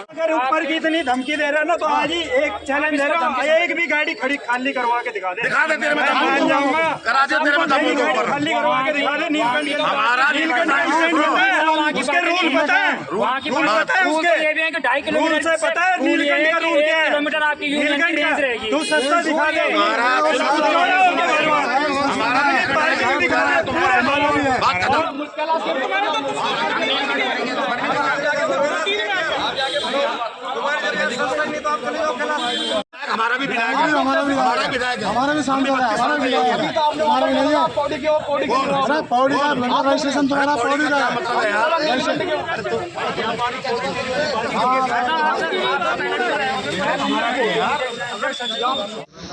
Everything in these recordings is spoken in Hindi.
अगर ऊपर की इतनी धमकी दे रहा है ना तो आज ही एक चैलेंज दे रहा हूँ, एक भी गाड़ी खड़ी खाली करवा के दिखा दे। तेरे में दम जाऊंगा, करा दे, तेरे में दम खाली करवा के दिखा दे। नीलकंठ उसके रूल पता है, रूल पता है उसके, रूल से पता है नीलकंठ का रूल क्या है। नीलकंठ का तू सस्ता दिखा दे, हमारा भी विधायक है, हमारा भी सांसद है, हमारा भी नहीं है। पौड़ी का रजिस्ट्रेशन तो है, पौड़ी का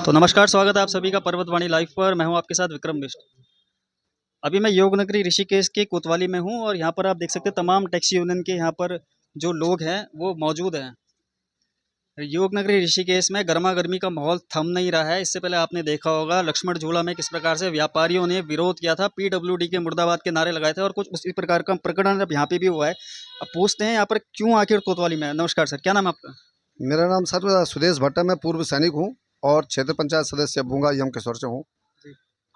तो नमस्कार, स्वागत है आप सभी का पर्वतवाणी लाइव पर। मैं हूं आपके साथ विक्रम बिष्ट। अभी मैं योग नगरी ऋषिकेश के कोतवाली में हूं और यहां पर आप देख सकते हैं तमाम टैक्सी यूनियन के यहां पर जो लोग हैं वो मौजूद हैं। योग नगरी ऋषिकेश में गर्मा गर्मी का माहौल थम नहीं रहा है। इससे पहले आपने देखा होगा लक्ष्मण झूला में किस प्रकार से व्यापारियों ने विरोध किया था, पीडब्ल्यूडी के मुर्दाबाद के नारे लगाए थे और कुछ उसी प्रकार का प्रकरण अब यहाँ पे भी हुआ है। अब पूछते हैं यहाँ पर क्यों आखिर कोतवाली में। नमस्कार सर, क्या नाम है आपका? मेरा नाम सर सुदेश भट्ट है, मैं पूर्व सैनिक हूँ और क्षेत्र पंचायत सदस्य भूंगा यम किशोर से हूँ।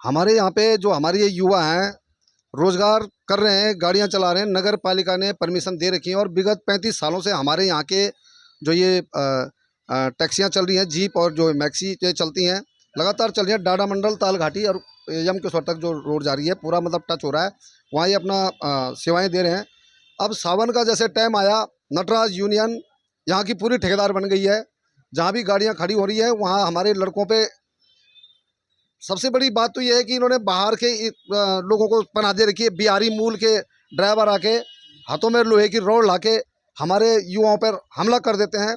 हमारे यहाँ पे जो हमारे ये युवा हैं रोजगार कर रहे हैं, गाड़ियाँ चला रहे हैं, नगर पालिका ने परमिशन दे रखी है और विगत 35 सालों से हमारे यहाँ के जो ये टैक्सियाँ चल रही हैं, जीप और जो मैक्सी ये चलती हैं, लगातार चल रही हैं। डाडा मंडल, ताल घाटी और यम किशोर तक जो रोड जा रही है पूरा मतलब टच हो रहा है, वहाँ ये अपना सेवाएँ दे रहे हैं। अब सावन का जैसे टाइम आया, नटराज यूनियन यहाँ की पूरी ठेकेदार बन गई है। जहाँ भी गाड़ियाँ खड़ी हो रही है वहाँ हमारे लड़कों पे सबसे बड़ी बात तो ये है कि इन्होंने बाहर के लोगों को पनाह दे रखी है। बिहारी मूल के ड्राइवर आके हाथों में लोहे की रॉड लाके हमारे युवाओं पर हमला कर देते हैं,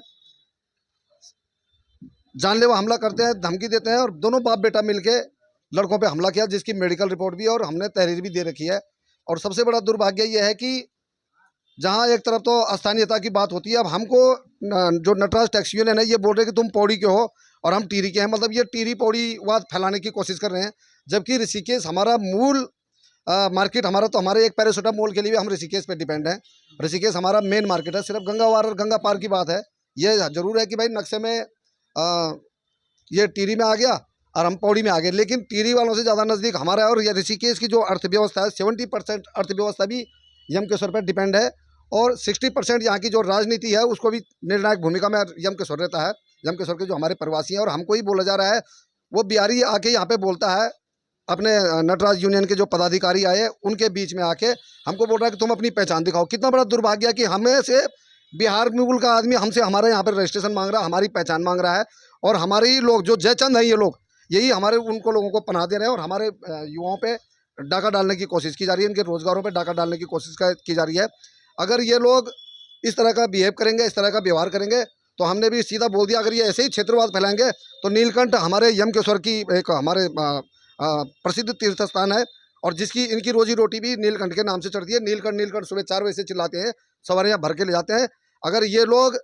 जानलेवा हमला करते हैं, धमकी देते हैं और दोनों बाप बेटा मिलके लड़कों पे हमला किया, जिसकी मेडिकल रिपोर्ट भी है और हमने तहरीर भी दे रखी है। और सबसे बड़ा दुर्भाग्य ये है कि जहाँ एक तरफ तो स्थानीयता की बात होती है, अब हमको जो नटराज टैक्सी यूनियन है ये बोल रहे हैं कि तुम पौड़ी के हो और हम टीरी के हैं, मतलब ये टीरी पौड़ी वाद फैलाने की कोशिश कर रहे हैं। जबकि ऋषिकेश हमारा मूल मार्केट हमारा तो हमारे एक पैराशूटामोल के लिए भी हम ऋषिकेश पे डिपेंड हैं। ऋषिकेश हमारा मेन मार्केट है। सिर्फ गंगावार और गंगा पार की बात है। ये जरूर है कि भाई नक्शे में ये टीरी में आ गया और हम पौड़ी में आ गए, लेकिन टीरी वालों से ज़्यादा नज़दीक हमारा है। और ये ऋषिकेश की जो अर्थव्यवस्था है 70% अर्थव्यवस्था भी यम किशोर पर डिपेंड है और 60% यहाँ की जो राजनीति है उसको भी निर्णायक भूमिका में यम किशोर रहता है। यम किशोर के जो हमारे प्रवासी हैं और हमको ही बोला जा रहा है, वो बिहारी आके यहाँ पे बोलता है, अपने नटराज यूनियन के जो पदाधिकारी आए उनके बीच में आके हमको बोल रहा है कि तुम अपनी पहचान दिखाओ। कितना बड़ा दुर्भाग्य है कि हमें से बिहार मूल का आदमी हमसे हमारे यहाँ पर रजिस्ट्रेशन मांग रहा है, हमारी पहचान मांग रहा है और हमारे ही लोग जो जयचंद हैं ये लोग यही हमारे उनको लोगों को पनाह दे रहे हैं और हमारे युवाओं पे डाका डालने की कोशिश की जा रही है, इनके रोजगारों पे डाका डालने की कोशिश की जा रही है। अगर ये लोग इस तरह का बिहेव करेंगे, इस तरह का व्यवहार करेंगे तो हमने भी सीधा बोल दिया, अगर ये ऐसे ही क्षेत्रवाद फैलाएंगे तो नीलकंठ हमारे यम किशोर की एक हमारे प्रसिद्ध तीर्थ स्थान है और जिसकी इनकी रोजी रोटी भी नीलकंठ के नाम से चढ़ती है। नीलकंठ नीलकंठ सुबह 4 बजे से चिल्लाते हैं, सवारियाँ भर के ले जाते हैं। अगर ये लोग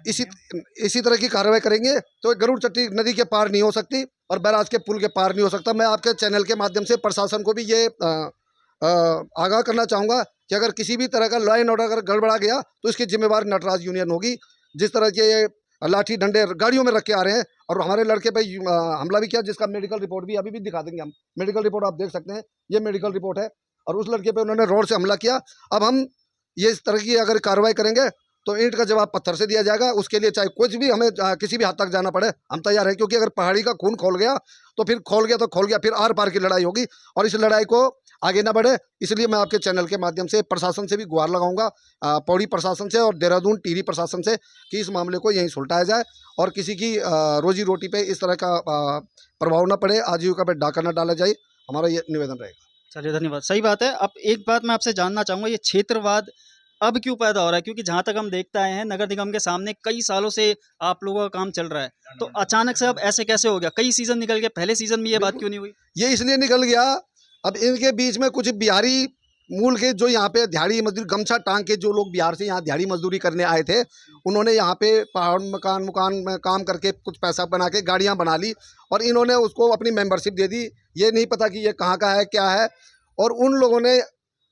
इसी तरह की कार्रवाई करेंगे तो गरुड़ चट्टी नदी के पार नहीं हो सकती और बैराज के पुल के पार नहीं हो सकता। मैं आपके चैनल के माध्यम से प्रशासन को भी ये आगाह करना चाहूँगा कि अगर किसी भी तरह का लॉ एंड ऑर्डर अगर गड़बड़ा गया तो इसकी जिम्मेवार नटराज यूनियन होगी। जिस तरह के ये लाठी डंडे गाड़ियों में रख के आ रहे हैं और हमारे लड़के पे हमला भी किया, जिसका मेडिकल रिपोर्ट भी अभी भी दिखा देंगे हम। मेडिकल रिपोर्ट आप देख सकते हैं, ये मेडिकल रिपोर्ट है और उस लड़के पे उन्होंने रोड से हमला किया। अब हम ये इस तरह की अगर कार्रवाई करेंगे तो ईंट का जवाब पत्थर से दिया जाएगा। उसके लिए चाहे कुछ भी हमें किसी भी हद तक जाना पड़े हम तैयार हैं, क्योंकि अगर पहाड़ी का खून खोल गया तो फिर खोल गया, फिर आर पार की लड़ाई होगी और इस लड़ाई को आगे ना बढ़े। इसलिए मैं आपके चैनल के माध्यम से प्रशासन से भी गुहार लगाऊंगा, पौड़ी प्रशासन से और देहरादून टीरी प्रशासन से, कि इस मामले को यहीं सुलटाया जाए और किसी की रोजी रोटी पे इस तरह का प्रभाव ना पड़े, आजीविका पे डाका ना डाला जाए। हमारा ये निवेदन रहेगा। चलिए, धन्यवाद। सही बात है। अब एक बात मैं आपसे जानना चाहूँगा, ये क्षेत्रवाद अब क्यों पैदा हो रहा है? क्योंकि जहाँ तक हम देखते आए हैं नगर निगम के सामने कई सालों से आप लोगों का काम चल रहा है, तो अचानक से अब ऐसे कैसे हो गया? कई सीजन निकल गए, पहले सीजन में ये बात क्यों नहीं हुई? ये इसलिए निकल गया, अब इनके बीच में कुछ बिहारी मूल के जो यहाँ पे दिहाड़ी मजदूरी गमछा टांग के जो लोग बिहार से यहाँ दिहाड़ी मजदूरी करने आए थे, उन्होंने यहाँ पे पहाड़ मकान में काम करके कुछ पैसा बना के गाड़ियाँ बना ली और इन्होंने उसको अपनी मेंबरशिप दे दी। ये नहीं पता कि ये कहाँ का है क्या है। और उन लोगों ने,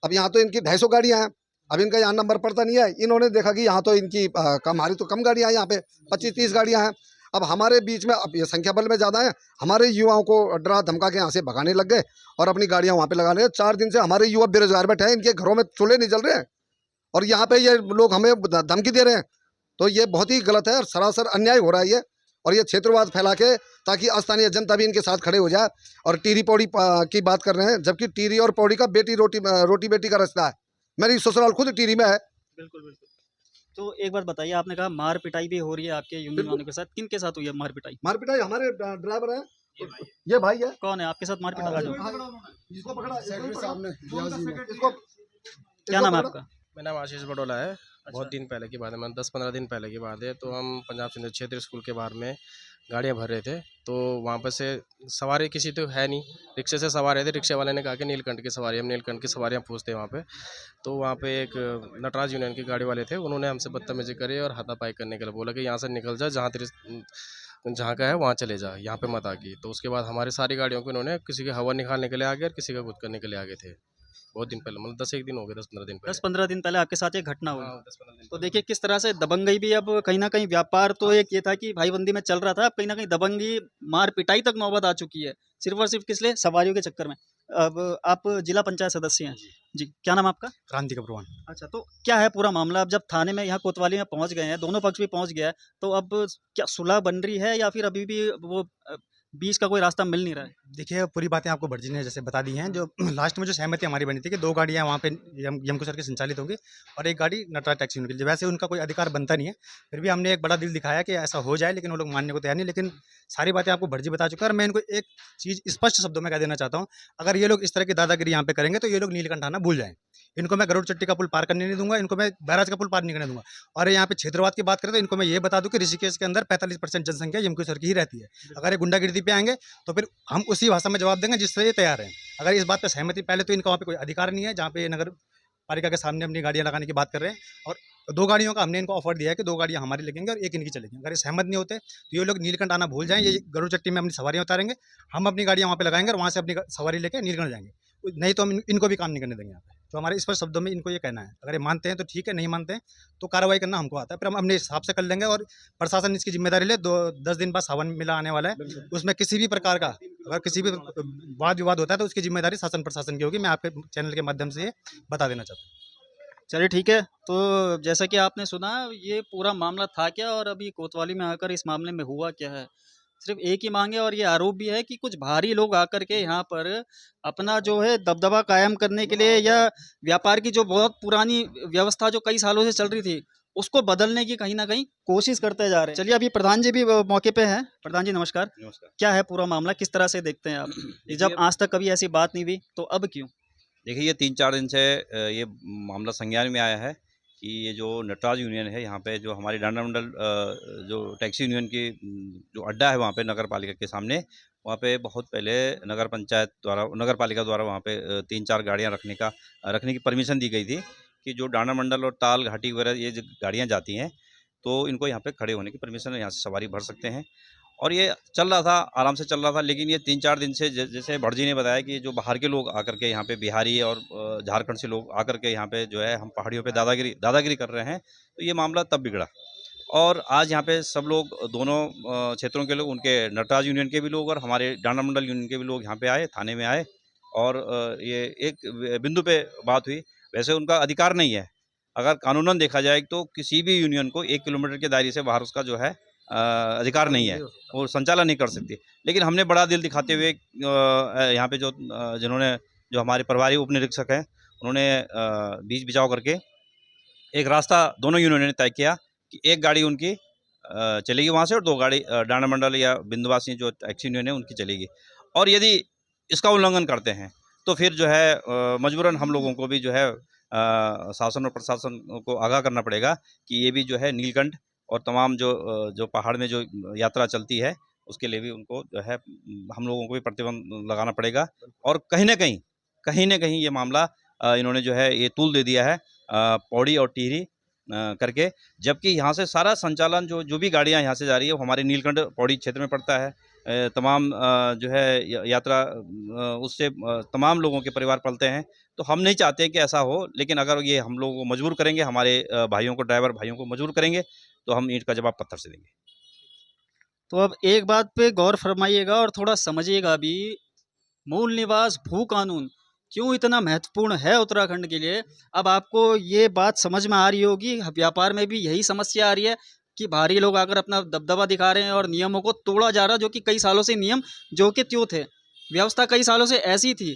अब यहाँ तो इनकी 250 गाड़ियाँ हैं, अब इनका यहाँ नंबर पड़ता नहीं है। इन्होंने देखा कि यहाँ तो इनकी हमारी तो कम गाड़ियाँ हैं, यहाँ पे 25-30 गाड़ियाँ हैं। अब हमारे बीच में, अब ये संख्या बल में ज़्यादा है, हमारे युवाओं को डरा धमका के यहाँ से भगाने लग गए और अपनी गाड़ियाँ वहाँ पे लगा रहे हैं। 4 दिन से हमारे युवा बेरोजगार बैठे हैं, इनके घरों में चूल्हे नहीं जल रहे हैं और यहाँ पे ये लोग हमें धमकी दे रहे हैं। तो ये बहुत ही गलत है और सरासर अन्याय हो रहा है ये, और ये क्षेत्रवाद फैला के ताकि स्थानीय जनता भी इनके साथ खड़े हो जाए। और टीरी पौड़ी की बात कर रहे हैं, जबकि टीरी और पौड़ी का रोटी बेटी का रिश्ता है। मेरी ससुराल खुद टीरी में है। बिल्कुल बिल्कुल। तो एक बात बताइए, आपने कहा मार पिटाई भी हो रही है आपके यूनियन वालों के साथ, किन के साथ हुई है मार पिटाई? मार पिटाई हमारे ड्राइवर है, ये भाई है। कौन है आपके साथ मार पिटाई? इसको पकड़ा सामने, क्या नाम है आपका? मेरा नाम आशीष बडोला है। बहुत दिन पहले की बात है, मतलब 10-15 दिन पहले की बात है। तो हम पंजाब सिंध क्षेत्रीय स्कूल के बाहर में गाड़ियाँ भर रहे थे, तो वहाँ पर से सवारी किसी तो है नहीं, रिक्शे से सवार रहे थे। रिक्शे वाले ने कहा कि नीलकंठ की सवारी, हम नीलकंठ की सवारियाँ पूछते हैं वहाँ पे। तो वहाँ पे एक नटराज यूनियन की गाड़ी वाले थे, उन्होंने हमसे बदतमीजी करी और हाथापाई करने के लिए बोला कि यहाँ से निकल जा, जहाँ का है वहाँ चले जा, यहाँ पे मत आके। तो उसके बाद हमारी सारी गाड़ियों को इन्होंने किसी के हवा निकालने के लिए आ गए और किसी का खुद करने के लिए आ गए थे। बहुत दिन पहले, मतलब 10-1 दिन हो गए, 10-15 दिन पहले। 10-15 दिन पहले आपके साथ एक घटना हुई। 10-15 दिन तो देखिए किस तरह से दबंगई भी, अब कहीं ना कहीं व्यापार तो एक ये था कि भाईबंदी में चल रहा था, अब कहीं ना कहीं दबंगी मार पिटाई तक नौबत आ चुकी है, सिर्फ और सिर्फ किस लिए? सवारियों के चक्कर में। अब आप जिला पंचायत सदस्य हैं जी, क्या नाम आपका? क्रांति कपूरवान। अच्छा, तो क्या है पूरा मामला? अब जब थाने में यहाँ कोतवाली में पहुंच गए हैं, दोनों पक्ष भी पहुंच गया है, तो अब क्या सुलह बन रही है या फिर अभी भी वो बीच का कोई रास्ता मिल नहीं रहा है? देखिए, पूरी बातें आपको भटजी ने जैसे बता दी हैं। जो लास्ट में जो सहमति हमारी बनी थी कि 2 गाड़ियाँ वहाँ पे यमको सर की संचालित होंगी और 1 गाड़ी नटराज टैक्सी यूनियन की। वैसे उनका कोई अधिकार बनता नहीं है, फिर भी हमने एक बड़ा दिल दिखाया कि ऐसा हो जाए, लेकिन वो लोग मानने को तैयार नहीं। लेकिन सारी बातें आपको भटजी बता चुका है और मैं इनको एक चीज़ स्पष्ट शब्दों में कह देना चाहता हूँ, अगर ये लोग इस तरह की दादागिरी यहाँ पे करेंगे तो ये लोग नीलकंठ आना भूल जाएँ। इनको मैं गरुड़ चट्टी का पुल पार करने नहीं दूंगा, इनको मैं बैराज का पुल पार नहीं करने दूंगा। और यहाँ पे क्षेत्रवाद की बात करें तो इनको मैं ये बता दूं कि ऋषिकेश के अंदर 45% जनसंख्या यमको सर की ही रहती है। अगर ये गुंडागिर्दी पे आएंगे तो फिर हम उसी भाषा में जवाब देंगे जिससे ये तैयार हैं। अगर इस बात पर सहमति, पहले तो इनका वहाँ पे कोई अधिकार नहीं है जहाँ पे नगर पालिका के सामने अपनी गाड़ियाँ लगाने की बात कर रहे हैं, और 2 गाड़ियों का हमने इनको ऑफर दिया है कि 2 गाड़ियाँ हमारी लगेंगी और 1 इनकी चलेगी। अगर ये सहमत नहीं होते तो ये लोग नीलकंठ आना भूल जाएं, ये गरुड़ चट्टी में अपनी सवारियाँ उतारेंगे, हम अपनी गाड़ियाँ वहाँ पे लगाएंगे और वहाँ से अपनी सवारी लेकर नीलकंठ जाएंगे। नहीं तो हम इनको भी काम नहीं करने देंगे यहाँ पे। तो हमारे स्पष्ट शब्दों में इनको ये कहना है, अगर ये मानते हैं तो ठीक है, नहीं मानते हैं तो कार्रवाई करना हमको आता है, फिर हम अपने हिसाब से कर लेंगे और प्रशासन इसकी जिम्मेदारी ले। 10 दिन बाद सावन मेला आने वाला है, उसमें किसी भी प्रकार का अगर किसी भी वाद विवाद होता है तो उसकी जिम्मेदारी शासन प्रशासन की होगी। मैं आपके चैनल के माध्यम से ये बता देना चाहता हूँ। चलिए ठीक है, तो जैसा कि आपने सुना, ये पूरा मामला था क्या और अभी कोतवाली में आकर इस मामले में हुआ क्या है? सिर्फ एक ही मांग है और ये आरोप भी है कि कुछ भारी लोग आकर के यहाँ पर अपना जो है दबदबा कायम करने के लिए, या व्यापार की जो बहुत पुरानी व्यवस्था जो कई सालों से चल रही थी उसको बदलने की कहीं ना कहीं कोशिश करते जा रहे हैं। चलिए, अभी प्रधान जी भी मौके पे हैं। प्रधान जी नमस्कार। नमस्कार। क्या है पूरा मामला, किस तरह से देखते हैं आप? जब आज तक कभी ऐसी बात नहीं हुई तो अब क्यों? देखिए, ये 3-4 दिन से ये मामला संज्ञान में आया है कि ये जो नटराज यूनियन है, यहाँ पे जो हमारी डांडा मंडल जो टैक्सी यूनियन की जो अड्डा है वहाँ पे नगर पालिका के सामने, वहाँ पे बहुत पहले नगर पालिका द्वारा वहाँ पे 3-4 गाड़ियाँ रखने की परमिशन दी गई थी कि जो डांडा मंडल और ताल घाटी वगैरह ये जो गाड़ियाँ जाती हैं तो इनको यहाँ पे खड़े होने की परमिशन है, यहाँ से सवारी भर सकते हैं। और ये चल रहा था, आराम से चल रहा था। लेकिन ये 3-4 दिन से जैसे भटजी ने बताया कि जो बाहर के लोग आकर के यहाँ पे, बिहारी और झारखंड से लोग आकर के यहाँ पे जो है हम पहाड़ियों पे दादागिरी कर रहे हैं, तो ये मामला तब बिगड़ा। और आज यहाँ पे सब लोग, दोनों क्षेत्रों के लोग, उनके नटराज यूनियन के भी लोग और हमारे डांडा मंडल यूनियन के भी लोग यहाँ पे आए, थाने में आए और ये एक बिंदु पे बात हुई। वैसे उनका अधिकार नहीं है, अगर कानूनन देखा जाए तो किसी भी यूनियन को 1 किलोमीटर के दायरे से बाहर उसका जो है अधिकार नहीं है, वो संचालन नहीं कर सकती। लेकिन हमने बड़ा दिल दिखाते हुए यहाँ पे जो हमारे प्रभारी उप निरीक्षक हैं, उन्होंने बीच बिचाव करके एक रास्ता दोनों यूनियन ने तय किया कि 1 गाड़ी उनकी चलेगी वहाँ से और 2 गाड़ी डांडा मंडल या बिंदुवासी जो टैक्सी यूनियन है उनकी चलेगी। और यदि इसका उल्लंघन करते हैं तो फिर जो है मजबूरन हम लोगों को भी जो है शासन और प्रशासन को आगाह करना पड़ेगा कि ये भी जो है नीलकंठ और तमाम जो पहाड़ में जो यात्रा चलती है उसके लिए भी उनको जो है हम लोगों को भी प्रतिबंध लगाना पड़ेगा। और कहीं ना कहीं ये मामला इन्होंने जो है ये तूल दे दिया है पौड़ी और टिहरी करके, जबकि यहाँ से सारा संचालन जो भी गाड़ियाँ यहाँ से जा रही है वो हमारे नीलकंठ पौड़ी क्षेत्र में पड़ता है। तमाम जो है यात्रा उससे तमाम लोगों के परिवार पलते हैं। तो हम नहीं चाहते कि ऐसा हो, लेकिन अगर ये हम लोगों को मजबूर करेंगे, हमारे भाइयों को, ड्राइवर भाइयों को मजबूर करेंगे, तो हम ईंट का जवाब पत्थर से देंगे। तो अब एक बात पे गौर फरमाइएगा और थोड़ा समझिएगा भी, मूल निवास भू कानून क्यों इतना महत्वपूर्ण है उत्तराखंड के लिए। अब आपको ये बात समझ में आ रही होगी, व्यापार में भी यही समस्या आ रही है कि बाहरी लोग आकर अपना दबदबा दिखा रहे हैं और नियमों को तोड़ा जा रहा है, जो कि कई सालों से नियम जो कि त्यों थे, व्यवस्था कई सालों से ऐसी थी,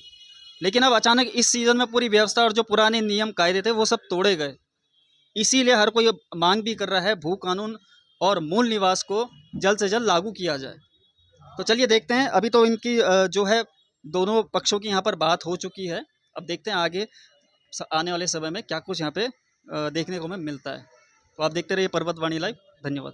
लेकिन अब अचानक इस सीज़न में पूरी व्यवस्था और जो पुराने नियम कायदे थे वो सब तोड़े गए। इसीलिए हर कोई मांग भी कर रहा है भू कानून और मूल निवास को जल्द से जल्द लागू किया जाए। तो चलिए देखते हैं, अभी तो इनकी जो है दोनों पक्षों की यहाँ पर बात हो चुकी है। अब देखते हैं आगे आने वाले समय में क्या कुछ यहाँ पे देखने को हमें मिलता है। तो आप देखते रहिए पर्वतवाणी लाइव। धन्यवाद।